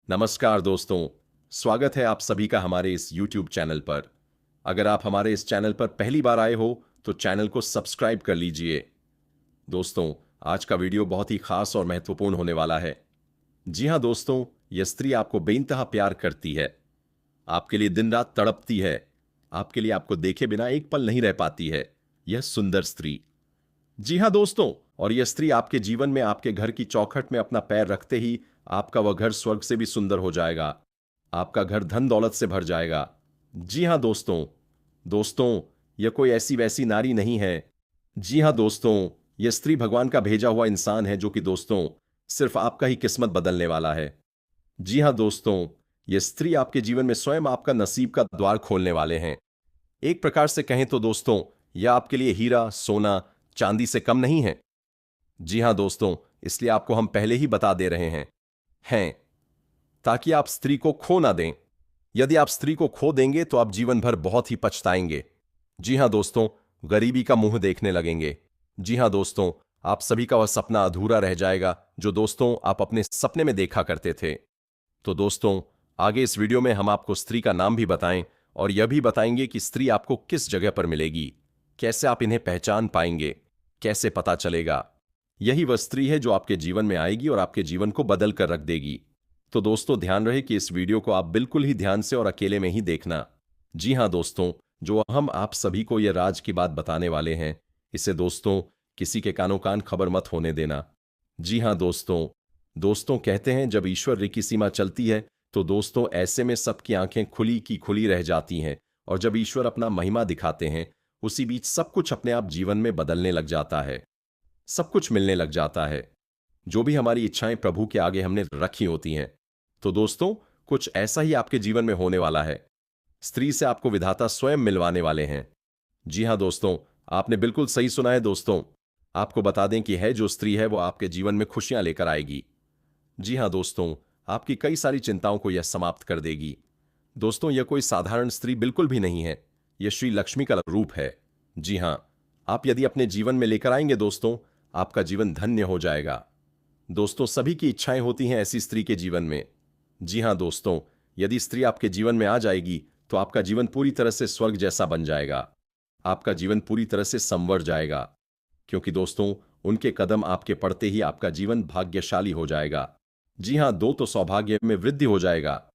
नमस्कार दोस्तों, स्वागत है आप सभी का हमारे इस YouTube चैनल पर। अगर आप हमारे इस चैनल पर पहली बार आए हो तो चैनल को सब्सक्राइब कर लीजिए। दोस्तों, आज का वीडियो बहुत ही खास और महत्वपूर्ण होने वाला है। जी हाँ दोस्तों, यह स्त्री आपको बेइंतहा प्यार करती है, आपके लिए दिन रात तड़पती है, आपके लिए आपको देखे बिना एक पल नहीं रह पाती है। यह सुंदर स्त्री। जी हाँ दोस्तों, और यह स्त्री आपके जीवन में आपके घर की चौखट में अपना पैर रखते ही आपका वह घर स्वर्ग से भी सुंदर हो जाएगा। आपका घर धन दौलत से भर जाएगा। जी हाँ दोस्तों, दोस्तों, यह कोई ऐसी वैसी नारी नहीं है। जी हाँ दोस्तों, यह स्त्री भगवान का भेजा हुआ इंसान है जो कि दोस्तों सिर्फ आपका ही किस्मत बदलने वाला है। जी हाँ दोस्तों, यह स्त्री आपके जीवन में स्वयं आपका नसीब का द्वार खोलने वाले हैं। एक प्रकार से कहें तो दोस्तों, यह आपके लिए हीरा सोना चांदी से कम नहीं है। जी हां दोस्तों, इसलिए आपको हम पहले ही बता दे रहे हैं ताकि आप स्त्री को खो ना दें। यदि आप स्त्री को खो देंगे तो आप जीवन भर बहुत ही पछताएंगे। जी हां दोस्तों, गरीबी का मुंह देखने लगेंगे। जी हां दोस्तों, आप सभी का वह सपना अधूरा रह जाएगा जो दोस्तों आप अपने सपने में देखा करते थे। तो दोस्तों, आगे इस वीडियो में हम आपको स्त्री का नाम भी बताएं और यह भी बताएंगे कि स्त्री आपको किस जगह पर मिलेगी, कैसे आप इन्हें पहचान पाएंगे, कैसे पता चलेगा। यही वह स्त्री है जो आपके जीवन में आएगी और आपके जीवन को बदल कर रख देगी। तो दोस्तों, ध्यान रहे कि इस वीडियो को आप बिल्कुल ही ध्यान से और अकेले में ही देखना। जी हां दोस्तों, जो हम आप सभी को यह राज की बात बताने वाले हैं, इसे दोस्तों किसी के कानो कान खबर मत होने देना। जी हां दोस्तों, दोस्तों कहते हैं जब ईश्वर की सीमा चलती है तो दोस्तों ऐसे में सबकी आंखें खुली की खुली रह जाती हैं, और जब ईश्वर अपना महिमा दिखाते हैं उसी बीच सब कुछ अपने आप जीवन में बदलने लग जाता है, सब कुछ मिलने लग जाता है। जो भी हमारी इच्छाएं प्रभु के आगे हमने रखी होती हैं। तो दोस्तों, कुछ ऐसा ही आपके जीवन में होने वाला है। स्त्री से आपको विधाता स्वयं मिलवाने वाले हैं। जी हां दोस्तों, आपने बिल्कुल सही सुना है दोस्तों। आपको बता दें कि है जो स्त्री है वो आपके जीवन में खुशियां लेकर आएगी। जी हां दोस्तों, आपकी कई सारी चिंताओं को यह समाप्त कर देगी। दोस्तों, यह कोई साधारण स्त्री बिल्कुल भी नहीं है, यह श्री लक्ष्मी का रूप है। जी हां, आप यदि अपने जीवन में लेकर आएंगे दोस्तों, आपका जीवन धन्य हो जाएगा। दोस्तों, सभी की इच्छाएं होती हैं ऐसी स्त्री के जीवन में। जी हां दोस्तों, यदि स्त्री आपके जीवन में आ जाएगी तो आपका जीवन पूरी तरह से स्वर्ग जैसा बन जाएगा। आपका जीवन पूरी तरह से संवर जाएगा, क्योंकि दोस्तों उनके कदम आपके पड़ते ही आपका जीवन भाग्यशाली हो जाएगा। जी हां, दो तो सौभाग्य में वृद्धि हो जाएगा।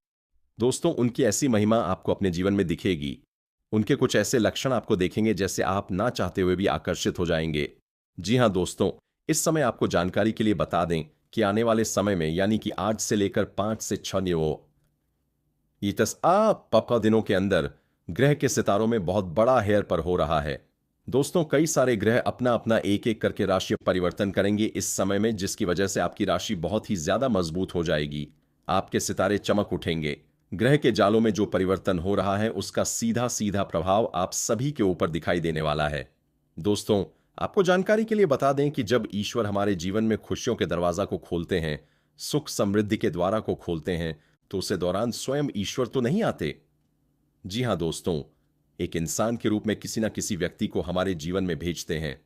दोस्तों, उनकी ऐसी महिमा आपको अपने जीवन में दिखेगी। उनके कुछ ऐसे लक्षण आपको देखेंगे जैसे आप ना चाहते हुए भी आकर्षित हो जाएंगे। जी हां दोस्तों, इस समय आपको जानकारी के लिए बता दें कि आने वाले समय में यानी कि आज से लेकर 5 से 6 पक्का दिनों के अंदर ग्रह के सितारों में बहुत बड़ा हेर पर हो रहा है। दोस्तों, कई सारे ग्रह अपना अपना एक एक करके राशि परिवर्तन करेंगे इस समय में, जिसकी वजह से आपकी राशि बहुत ही ज्यादा मजबूत हो जाएगी। आपके सितारे चमक उठेंगे। ग्रह के जालों में जो परिवर्तन हो रहा है उसका सीधा सीधा प्रभाव आप सभी के ऊपर दिखाई देने वाला है। दोस्तों, आपको जानकारी के लिए बता दें कि जब ईश्वर हमारे जीवन में खुशियों के दरवाजा को खोलते हैं, सुख समृद्धि के द्वारा को खोलते हैं, तो उसे दौरान स्वयं ईश्वर तो नहीं आते। जी हां दोस्तों, एक इंसान के रूप में किसी न किसी व्यक्ति को हमारे जीवन में भेजते हैं।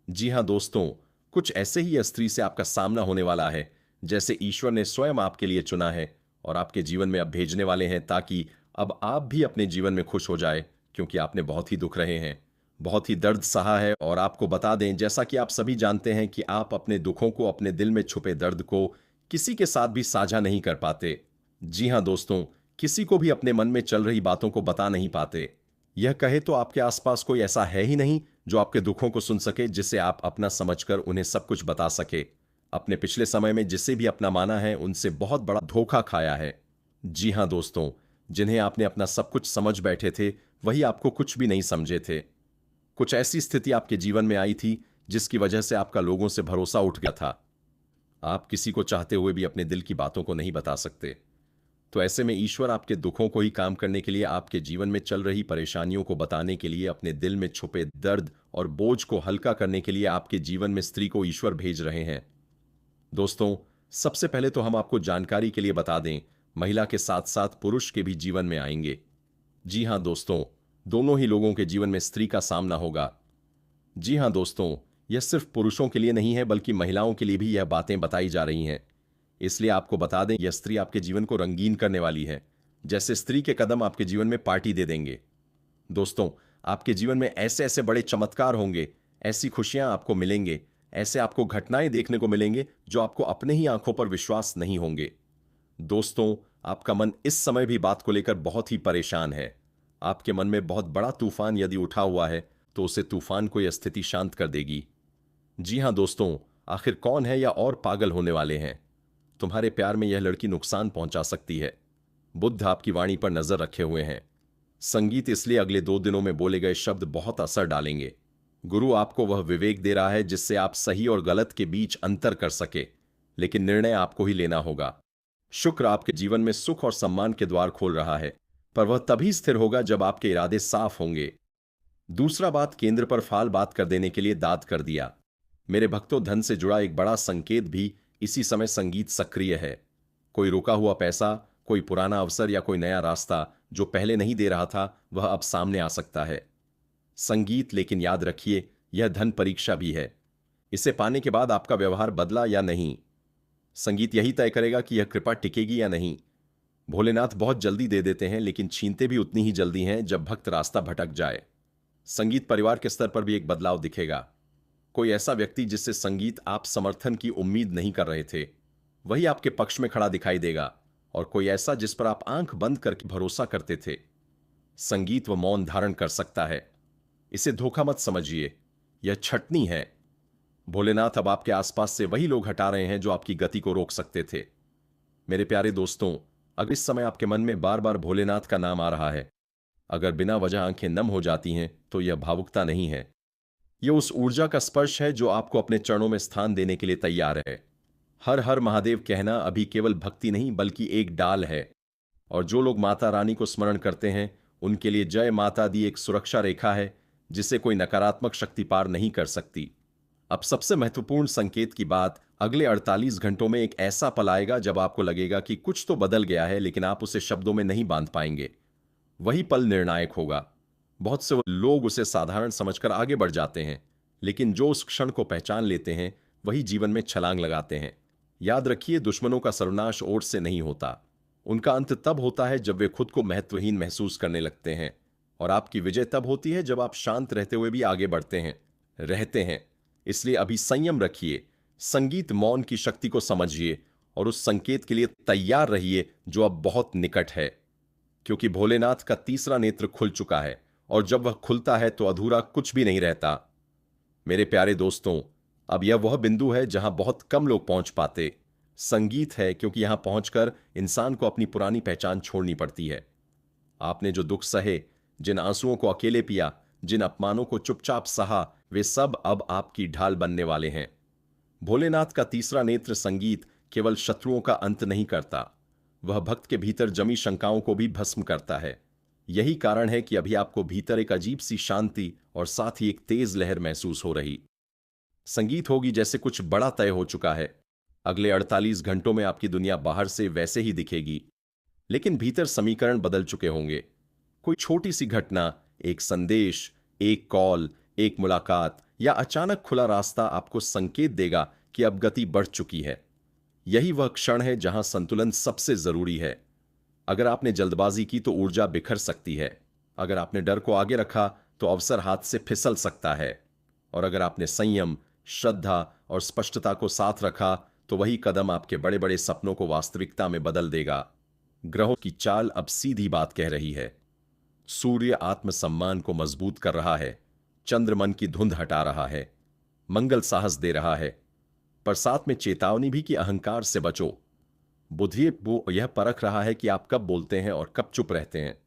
जी हां दोस्तों, कुछ ऐसे ही स्त्री से आपका सामना होने वाला है जैसे ईश्वर ने स्वयं आपके लिए चुना है और आपके जीवन में अब भेजने वाले हैं, ताकि अब आप भी अपने जीवन में खुश हो जाए, क्योंकि आपने बहुत ही दुख रहे हैं, बहुत ही दर्द सहा है। और आपको बता दें, जैसा कि आप सभी जानते हैं कि आप अपने दुखों को, अपने दिल में छुपे दर्द को किसी के साथ भी साझा नहीं कर पाते। जी हां दोस्तों, किसी को भी अपने मन में चल रही बातों को बता नहीं पाते। यह कहे तो आपके आसपास कोई ऐसा है ही नहीं जो आपके दुखों को सुन सके, जिसे आप अपना समझकर उन्हें सब कुछ बता सके। अपने पिछले समय में जिसे भी अपना माना है उनसे बहुत बड़ा धोखा खाया है। जी हां दोस्तों, जिन्हें आपने अपना सब कुछ समझ बैठे थे वही आपको कुछ भी नहीं समझे थे। कुछ ऐसी स्थिति आपके जीवन में आई थी जिसकी वजह से आपका लोगों से भरोसा उठ गया था। आप किसी को चाहते हुए भी अपने दिल की बातों को नहीं बता सकते। तो ऐसे में ईश्वर आपके दुखों को ही काम करने के लिए, आपके जीवन में चल रही परेशानियों को बताने के लिए, अपने दिल में छुपे दर्द और बोझ को हल्का करने के लिए आपके जीवन में स्त्री को ईश्वर भेज रहे हैं। दोस्तों, सबसे पहले तो हम आपको जानकारी के लिए बता दें, महिला के साथ साथ पुरुष के भी जीवन में आएंगे। जी हां दोस्तों, दोनों ही लोगों के जीवन में स्त्री का सामना होगा। जी हां दोस्तों, यह सिर्फ पुरुषों के लिए नहीं है बल्कि महिलाओं के लिए भी यह बातें बताई जा रही हैं। इसलिए आपको बता दें, यह स्त्री आपके जीवन को रंगीन करने वाली है। जैसे स्त्री के कदम आपके जीवन में पार्टी दे देंगे। दोस्तों, आपके जीवन में ऐसे ऐसे बड़े चमत्कार होंगे, ऐसी खुशियां आपको मिलेंगे, ऐसे आपको घटनाएं देखने को मिलेंगे जो आपको अपने ही आंखों पर विश्वास नहीं होंगे। दोस्तों, आपका मन इस समय भी बात को लेकर बहुत ही परेशान है। आपके मन में बहुत बड़ा तूफान यदि उठा हुआ है तो उसे तूफान को यह स्थिति शांत कर देगी। जी हां दोस्तों, आखिर कौन है या और पागल होने वाले हैं? तुम्हारे प्यार में यह लड़की नुकसान पहुंचा सकती है। बुद्ध आपकी वाणी पर नजर रखे हुए हैं। संगीत इसलिए अगले 2 दिनों में बोले गए शब्द बहुत असर डालेंगे। गुरु आपको वह विवेक दे रहा है जिससे आप सही और गलत के बीच अंतर कर सके, लेकिन निर्णय आपको ही लेना होगा। शुक्र आपके जीवन में सुख और सम्मान के द्वार खोल रहा है, पर वह तभी स्थिर होगा जब आपके इरादे साफ होंगे। दूसरा बात, केंद्र पर फाल बात कर देने के लिए दाद कर दिया। मेरे भक्तों, धन से जुड़ा एक बड़ा संकेत भी इसी समय संगीत सक्रिय है। कोई रुका हुआ पैसा, कोई पुराना अवसर या कोई नया रास्ता जो पहले नहीं दे रहा था, वह अब सामने आ सकता है। संगीत, लेकिन याद रखिए, यह धन परीक्षा भी है। इसे पाने के बाद आपका व्यवहार बदला या नहीं, संगीत यही तय करेगा कि यह कृपा टिकेगी या नहीं। भोलेनाथ बहुत जल्दी दे देते हैं, लेकिन छीनते भी उतनी ही जल्दी हैं जब भक्त रास्ता भटक जाए। संगीत परिवार के स्तर पर भी एक बदलाव दिखेगा। कोई ऐसा व्यक्ति जिससे संगीत आप समर्थन की उम्मीद नहीं कर रहे थे, वही आपके पक्ष में खड़ा दिखाई देगा, और कोई ऐसा जिस पर आप आंख बंद करके भरोसा करते थे। संगीत वह मौन धारण कर सकता है। इसे धोखा मत समझिए, यह छटनी है। भोलेनाथ अब आपके आसपास से वही लोग हटा रहे हैं जो आपकी गति को रोक सकते थे। मेरे प्यारे दोस्तों, अगर इस समय आपके मन में बार बार भोलेनाथ का नाम आ रहा है, अगर बिना वजह आंखें नम हो जाती हैं, तो यह भावुकता नहीं है। यह उस ऊर्जा का स्पर्श है जो आपको अपने चरणों में स्थान देने के लिए तैयार है। हर हर महादेव कहना अभी केवल भक्ति नहीं बल्कि एक डाल है, और जो लोग माता रानी को स्मरण करते हैं उनके लिए जय माता दी एक सुरक्षा रेखा है जिसे कोई नकारात्मक शक्ति पार नहीं कर सकती। अब सबसे महत्वपूर्ण संकेत की बात, अगले 48 घंटों में एक ऐसा पल आएगा जब आपको लगेगा कि कुछ तो बदल गया है, लेकिन आप उसे शब्दों में नहीं बांध पाएंगे। वही पल निर्णायक होगा। बहुत से लोग उसे साधारण समझकर आगे बढ़ जाते हैं, लेकिन जो उस क्षण को पहचान लेते हैं वही जीवन में छलांग लगाते हैं। याद रखिए, दुश्मनों का सर्वनाश ओट से नहीं होता। उनका अंत तब होता है जब वे खुद को महत्वहीन महसूस करने लगते हैं, और आपकी विजय तब होती है जब आप शांत रहते हुए भी आगे बढ़ते हैं, रहते हैं। इसलिए अभी संयम रखिए, संगीत मौन की शक्ति को समझिए और उस संकेत के लिए तैयार रहिए जो अब बहुत निकट है, क्योंकि भोलेनाथ का तीसरा नेत्र खुल चुका है, और जब वह खुलता है तो अधूरा कुछ भी नहीं रहता। मेरे प्यारे दोस्तों, अब यह वह बिंदु है जहां बहुत कम लोग पहुंच पाते। संगीत है, क्योंकि यहां पहुंचकर इंसान को अपनी पुरानी पहचान छोड़नी पड़ती है। आपने जो दुख सहे, जिन आंसुओं को अकेले पिया, जिन अपमानों को चुपचाप सहा, वे सब अब आपकी ढाल बनने वाले हैं। भोलेनाथ का तीसरा नेत्र संगीत केवल शत्रुओं का अंत नहीं करता, वह भक्त के भीतर जमी शंकाओं को भी भस्म करता है। यही कारण है कि अभी आपको भीतर एक अजीब सी शांति और साथ ही एक तेज लहर महसूस हो रही। संगीत होगी जैसे कुछ बड़ा तय हो चुका है। अगले 48 घंटों में आपकी दुनिया बाहर से वैसे ही दिखेगी, लेकिन भीतर समीकरण बदल चुके होंगे। कोई छोटी सी घटना, एक संदेश, एक कॉल, एक मुलाकात या अचानक खुला रास्ता आपको संकेत देगा कि अब गति बढ़ चुकी है। यही वह क्षण है जहां संतुलन सबसे जरूरी है। अगर आपने जल्दबाजी की तो ऊर्जा बिखर सकती है, अगर आपने डर को आगे रखा तो अवसर हाथ से फिसल सकता है, और अगर आपने संयम, श्रद्धा और स्पष्टता को साथ रखा तो वही कदम आपके बड़े बड़े सपनों को वास्तविकता में बदल देगा। ग्रहों की चाल अब सीधी बात कह रही है। सूर्य आत्मसम्मान को मजबूत कर रहा है, चंद्र मन की धुंध हटा रहा है, मंगल साहस दे रहा है, पर साथ में चेतावनी भी कि अहंकार से बचो। बुध वो यह परख रहा है कि आप कब बोलते हैं और कब चुप रहते हैं।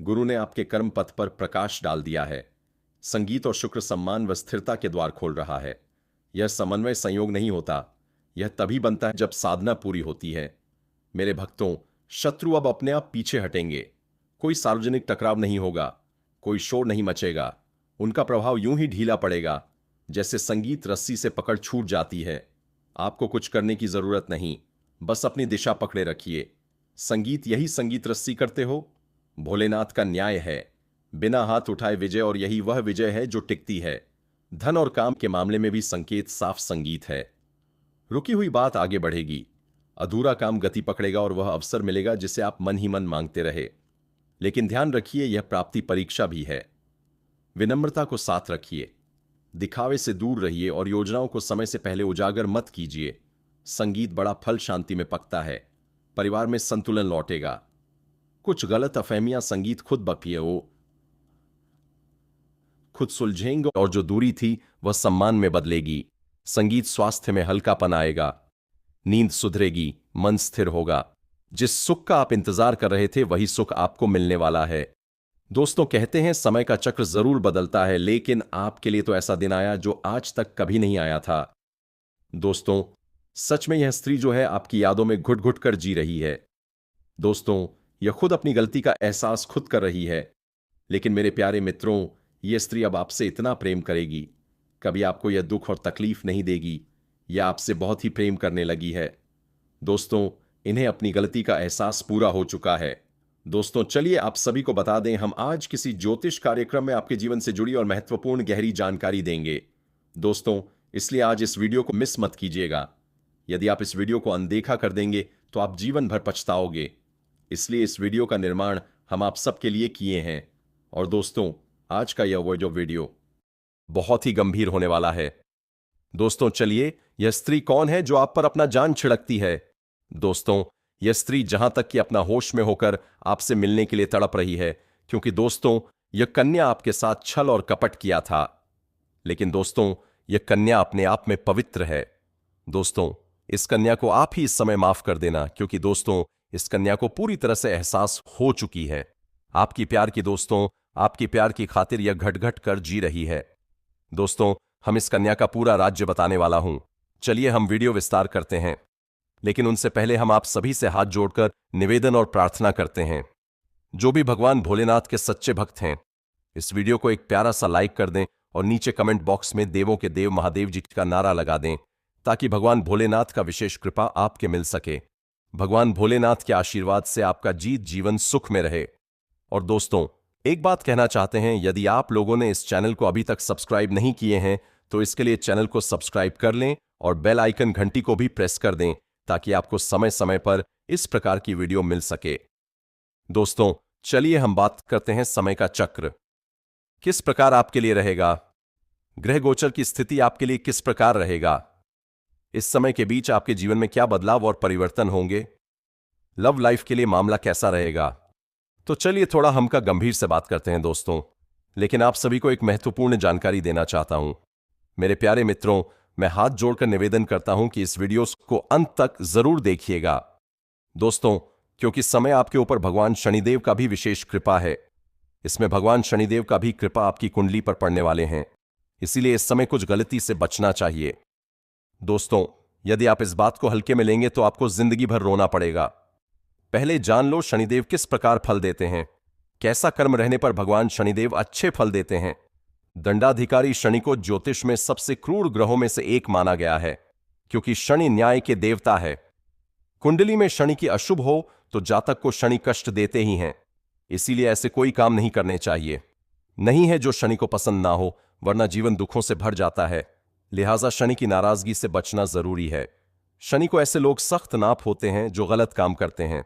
गुरु ने आपके कर्म पथ पर प्रकाश डाल दिया है। संगीत और शुक्र सम्मान व स्थिरता के द्वार खोल रहा है। यह समन्वय संयोग नहीं होता, यह तभी बनता है जब साधना पूरी होती है। मेरे भक्तों, शत्रु अब अपने आप पीछे हटेंगे। कोई सार्वजनिक टकराव नहीं होगा, कोई शोर नहीं मचेगा। उनका प्रभाव यूं ही ढीला पड़ेगा जैसे संगीत रस्सी से पकड़ छूट जाती है। आपको कुछ करने की जरूरत नहीं, बस अपनी दिशा पकड़े रखिए। संगीत यही संगीत रस्सी करते हो। भोलेनाथ का न्याय है, बिना हाथ उठाए विजय, और यही वह विजय है जो टिकती है। धन और काम के मामले में भी संकेत साफ संगीत है। रुकी हुई बात आगे बढ़ेगी। अधूरा काम गति पकड़ेगा और वह अवसर मिलेगा जिसे आप मन ही मन मांगते रहे। लेकिन ध्यान रखिए, यह प्राप्ति परीक्षा भी है। विनम्रता को साथ रखिए, दिखावे से दूर रहिए और योजनाओं को समय से पहले उजागर मत कीजिए। संगीत बड़ा फल शांति में पकता है, परिवार में संतुलन लौटेगा। कुछ गलत अफहमियां संगीत खुद बपिए वो खुद सुलझेंगे और जो दूरी थी वह सम्मान में बदलेगी। संगीत स्वास्थ्य में हल्कापन आएगा, नींद सुधरेगी, मन स्थिर होगा। जिस सुख का आप इंतजार कर रहे थे वही सुख आपको मिलने वाला है। दोस्तों, कहते हैं समय का चक्र जरूर बदलता है, लेकिन आपके लिए तो ऐसा दिन आया जो आज तक कभी नहीं आया था। दोस्तों, सच में यह स्त्री जो है आपकी यादों में घुट घुट कर जी रही है। दोस्तों, यह खुद अपनी गलती का एहसास खुद कर रही है। लेकिन मेरे प्यारे मित्रों, यह स्त्री अब आपसे इतना प्रेम करेगी, कभी आपको यह दुख और तकलीफ नहीं देगी। यह आपसे बहुत ही प्रेम करने लगी है। दोस्तों, इन्हें अपनी गलती का एहसास पूरा हो चुका है। दोस्तों, चलिए आप सभी को बता दें, हम आज किसी ज्योतिष कार्यक्रम में आपके जीवन से जुड़ी और महत्वपूर्ण गहरी जानकारी देंगे। दोस्तों, इसलिए आज इस वीडियो को मिस मत कीजिएगा। यदि आप इस वीडियो को अनदेखा कर देंगे तो आप जीवन भर पछताओगे। इसलिए इस वीडियो का निर्माण हम आप सबके लिए किए हैं। और दोस्तों, आज का यह जो वीडियो बहुत ही गंभीर होने वाला है। दोस्तों, चलिए, यह स्त्री कौन है जो आप पर अपना जान छिड़कती है? दोस्तों, यह स्त्री जहां तक कि अपना होश में होकर आपसे मिलने के लिए तड़प रही है, क्योंकि दोस्तों, यह कन्या आपके साथ छल और कपट किया था। लेकिन दोस्तों, यह कन्या अपने आप में पवित्र है। दोस्तों, इस कन्या को आप ही इस समय माफ कर देना, क्योंकि दोस्तों, इस कन्या को पूरी तरह से एहसास हो चुकी है आपकी प्यार की। दोस्तों, आपकी प्यार की खातिर यह घट घट कर जी रही है। दोस्तों, हम इस कन्या का पूरा राज्य बताने वाला हूं। चलिए हम वीडियो विस्तार करते हैं, लेकिन उनसे पहले हम आप सभी से हाथ जोड़कर निवेदन और प्रार्थना करते हैं। जो भी भगवान भोलेनाथ के सच्चे भक्त हैं, इस वीडियो को एक प्यारा सा लाइक कर दें और नीचे कमेंट बॉक्स में देवों के देव महादेव जी का नारा लगा दें, ताकि भगवान भोलेनाथ का विशेष कृपा आपके मिल सके। भगवान भोलेनाथ के आशीर्वाद से आपका जीवन सुख में रहे। और दोस्तों, एक बात कहना चाहते हैं, यदि आप लोगों ने इस चैनल को अभी तक सब्सक्राइब नहीं किए हैं तो इसके लिए चैनल को सब्सक्राइब कर लें और बेल आइकन घंटी को भी प्रेस कर दें, ताकि आपको समय समय पर इस प्रकार की वीडियो मिल सके। दोस्तों, चलिए हम बात करते हैं समय का चक्र किस प्रकार आपके लिए रहेगा। ग्रह गोचर की स्थिति आपके लिए किस प्रकार रहेगा। इस समय के बीच आपके जीवन में क्या बदलाव और परिवर्तन होंगे। लव लाइफ के लिए मामला कैसा रहेगा। तो चलिए थोड़ा हम का गंभीर से बात करते हैं दोस्तों, लेकिन आप सभी को एक महत्वपूर्ण जानकारी देना चाहता हूं। मेरे प्यारे मित्रों, मैं हाथ जोड़कर निवेदन करता हूं कि इस वीडियो को अंत तक जरूर देखिएगा। दोस्तों, क्योंकि समय आपके ऊपर भगवान शनिदेव का भी विशेष कृपा है। इसमें भगवान शनिदेव का भी कृपा आपकी कुंडली पर पड़ने वाले हैं, इसीलिए इस समय कुछ गलती से बचना चाहिए। दोस्तों, यदि आप इस बात को हल्के में लेंगे तो आपको जिंदगी भर रोना पड़ेगा। पहले जान लो शनिदेव किस प्रकार फल देते हैं, कैसा कर्म रहने पर भगवान शनिदेव अच्छे फल देते हैं। दंडाधिकारी शनि को ज्योतिष में सबसे क्रूर ग्रहों में से एक माना गया है, क्योंकि शनि न्याय के देवता है। कुंडली में शनि की अशुभ हो तो जातक को शनि कष्ट देते ही हैं, इसीलिए ऐसे कोई काम नहीं करने चाहिए। नहीं है जो शनि को पसंद ना हो, वरना जीवन दुखों से भर जाता है। लिहाजा शनि की नाराजगी से बचना जरूरी है। शनि को ऐसे लोग सख्त नाप होते हैं जो गलत काम करते हैं।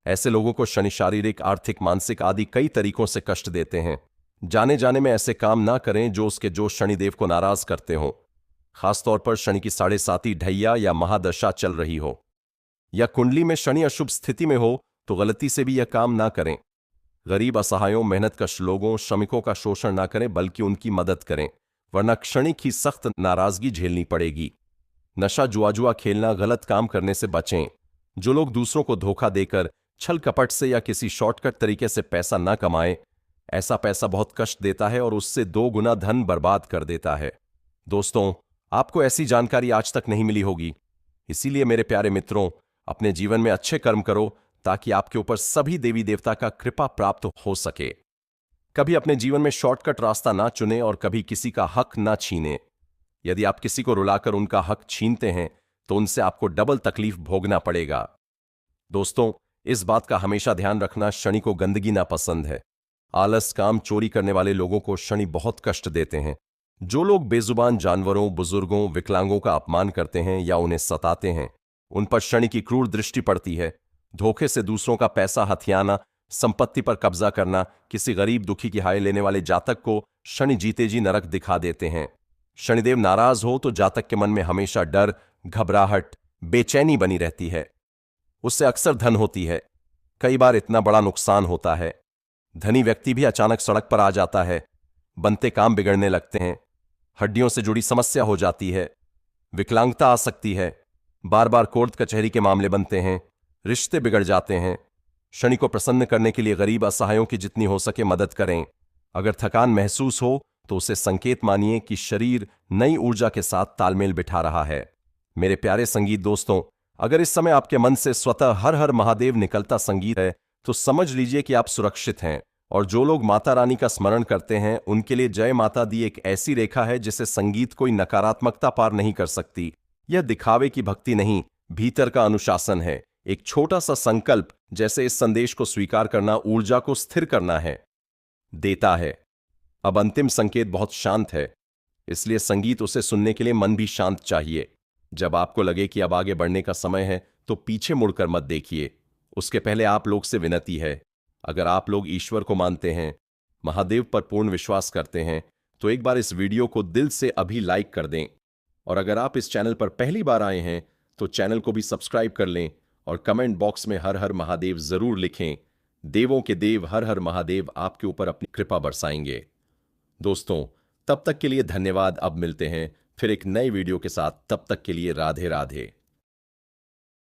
ऐसे लोगों को शनि शारीरिक, आर्थिक, मानसिक आदि कई तरीकों से कष्ट देते हैं। जाने जाने में ऐसे काम ना करें जो शनिदेव को नाराज करते हो। खासतौर पर शनि की 7.5 ढैया या महादशा चल रही हो, या कुंडली में शनि अशुभ स्थिति में हो, तो गलती से भी यह काम ना करें। गरीब, असहायों, मेहनतकश लोगों, श्रमिकों का शोषण ना करें, बल्कि उनकी मदद करें, वरना क्षणिक ही सख्त नाराजगी झेलनी पड़ेगी। नशा, जुआ खेलना, गलत काम करने से बचें। जो लोग दूसरों को धोखा देकर, छल कपट से या किसी शॉर्टकट तरीके से पैसा ना कमाएं, ऐसा पैसा बहुत कष्ट देता है और उससे 2 गुना धन बर्बाद कर देता है। दोस्तों, आपको ऐसी जानकारी आज तक नहीं मिली होगी, इसीलिए मेरे प्यारे मित्रों, अपने जीवन में अच्छे कर्म करो ताकि आपके ऊपर सभी देवी देवता का कृपा प्राप्त हो सके। कभी अपने जीवन में शॉर्टकट रास्ता ना चुने और कभी किसी का हक ना छीने। यदि आप किसी को रुलाकर उनका हक छीनते हैं तो उनसे आपको डबल तकलीफ भोगना पड़ेगा। दोस्तों, इस बात का हमेशा ध्यान रखना, शनि को गंदगी ना पसंद है। आलस, काम, चोरी करने वाले लोगों को शनि बहुत कष्ट देते हैं। जो लोग बेजुबान जानवरों, बुजुर्गों, विकलांगों का अपमान करते हैं या उन्हें सताते हैं, उन पर शनि की क्रूर दृष्टि पड़ती है। धोखे से दूसरों का पैसा हथियाना, संपत्ति पर कब्जा करना, किसी गरीब दुखी की हाय लेने वाले जातक को शनि जीते जी नरक दिखा देते हैं। शनिदेव नाराज हो तो जातक के मन में हमेशा डर, घबराहट, बेचैनी बनी रहती है। उससे अक्सर धन होती है। कई बार इतना बड़ा नुकसान होता है। धनी व्यक्ति भी अचानक सड़क पर आ जाता है। बनते काम बिगड़ने लगते हैं। हड्डियों से जुड़ी समस्या हो जाती है। विकलांगता आ सकती है। बार बार कोर्ट कचहरी के मामले बनते हैं। रिश्ते बिगड़ जाते हैं। शनि को प्रसन्न करने के लिए गरीब असहायों की जितनी हो सके मदद करें। अगर थकान महसूस हो तो उसे संकेत मानिए कि शरीर नई ऊर्जा के साथ तालमेल बिठा रहा है। मेरे प्यारे संगीत दोस्तों, अगर इस समय आपके मन से स्वतः हर हर महादेव निकलता संगीत है तो समझ लीजिए कि आप सुरक्षित हैं। और जो लोग माता रानी का स्मरण करते हैं उनके लिए जय माता दी एक ऐसी रेखा है जिसे संगीत कोई नकारात्मकता पार नहीं कर सकती। यह दिखावे की भक्ति नहीं, भीतर का अनुशासन है। एक छोटा सा संकल्प, जैसे इस संदेश को स्वीकार करना ऊर्जा को स्थिर करना है, देता है। अब अंतिम संकेत बहुत शांत है, इसलिए संगीत उसे सुनने के लिए मन भी शांत चाहिए। जब आपको लगे कि अब आगे बढ़ने का समय है तो पीछे मुड़कर मत देखिए। उसके पहले आप लोग से विनती है, अगर आप लोग ईश्वर को मानते हैं, महादेव पर पूर्ण विश्वास करते हैं, तो एक बार इस वीडियो को दिल से अभी लाइक कर दें। और अगर आप इस चैनल पर पहली बार आए हैं तो चैनल को भी सब्सक्राइब कर लें और कमेंट बॉक्स में हर हर महादेव जरूर लिखें। देवों के देव हर हर महादेव आपके ऊपर अपनी कृपा बरसाएंगे। दोस्तों, तब तक के लिए धन्यवाद। अब मिलते हैं फिर एक नए वीडियो के साथ। तब तक के लिए राधे राधे।